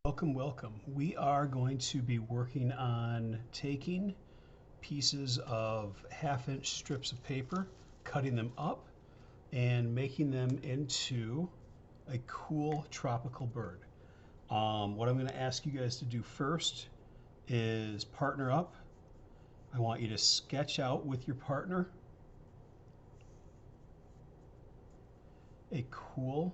Welcome, welcome. We are going to be working on taking pieces of half-inch strips of paper, cutting them up, and making them into a cool tropical bird. What I'm going to ask you guys to do first is partner up. I want you to sketch out with your partner a cool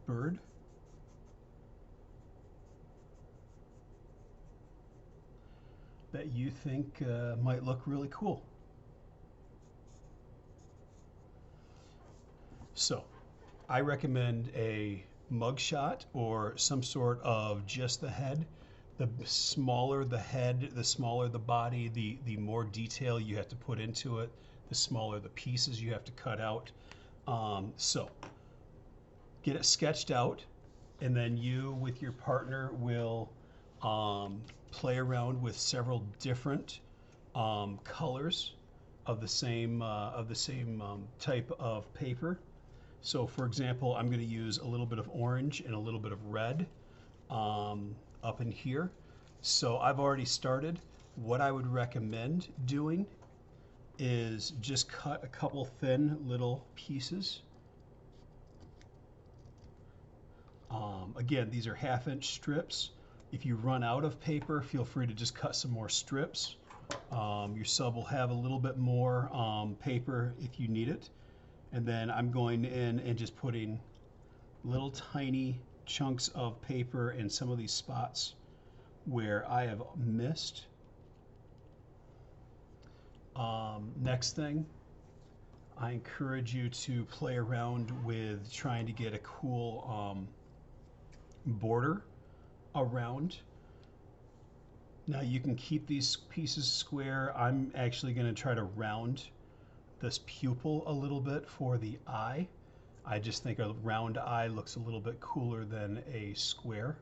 bird that you think might look really cool. So, I recommend a mugshot or some sort of just the head. The smaller the head, the smaller the body, the more detail you have to put into it, the smaller the pieces you have to cut out. So, get it sketched out, and then you with your partner will play around with several different colors of the same type of paper. So for example, I'm going to use a little bit of orange and a little bit of red up in here. So I've already started. What I would recommend doing is just cut a couple thin little pieces. Again, these are half-inch strips. If you run out of paper, feel free to just cut some more strips. Your sub will have a little bit more paper if you need it. And then I'm going in and just putting little tiny chunks of paper in some of these spots where I have missed. Next thing, I encourage you to play around with trying to get a cool border around. Now you can keep these pieces square. I'm actually going to try to round this pupil a little bit for the eye. I just think a round eye looks a little bit cooler than a square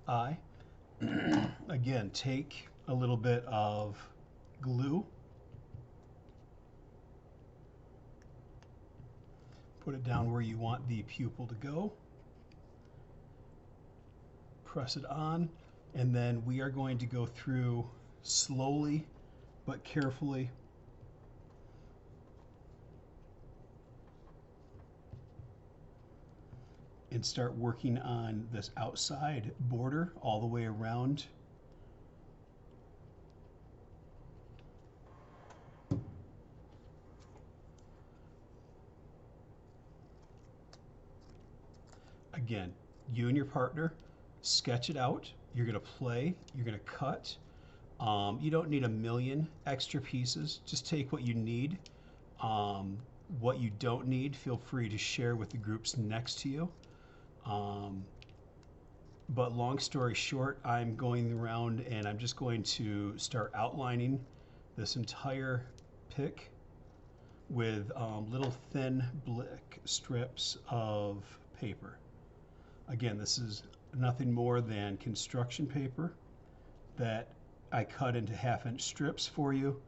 eye. Again, take a little bit of glue, put it down where you want the pupil to go, press it on, and then we are going to go through slowly but carefully and start working on this outside border all the way around. Again, you and your partner sketch it out. You're going to play, you're going to cut. You don't need a million extra pieces. Just take what you need. What you don't need, feel free to share with the groups next to you. But long story short, I'm going around and I'm just going to start outlining this entire pick with little thin blick strips of paper. Again, this is nothing more than construction paper that I cut into half-inch strips for you,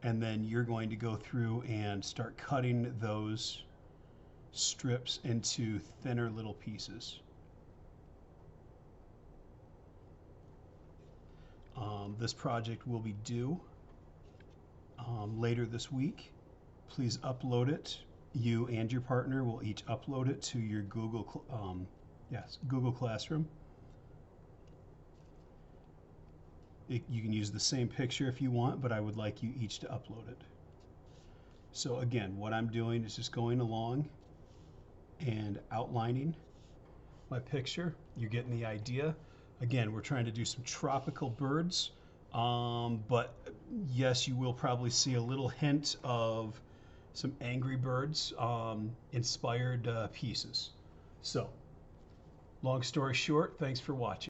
and then you're going to go through and start cutting those strips into thinner little pieces. This project will be due later this week. Please upload it. You and your partner will each upload it to your Google Classroom. You can use the same picture if you want, but I would like you each to upload it. So again, what I'm doing is just going along and outlining my picture. You're getting the idea. Again, we're trying to do some tropical birds, but yes, you will probably see a little hint of some Angry Birds inspired pieces. So, long story short, thanks for watching.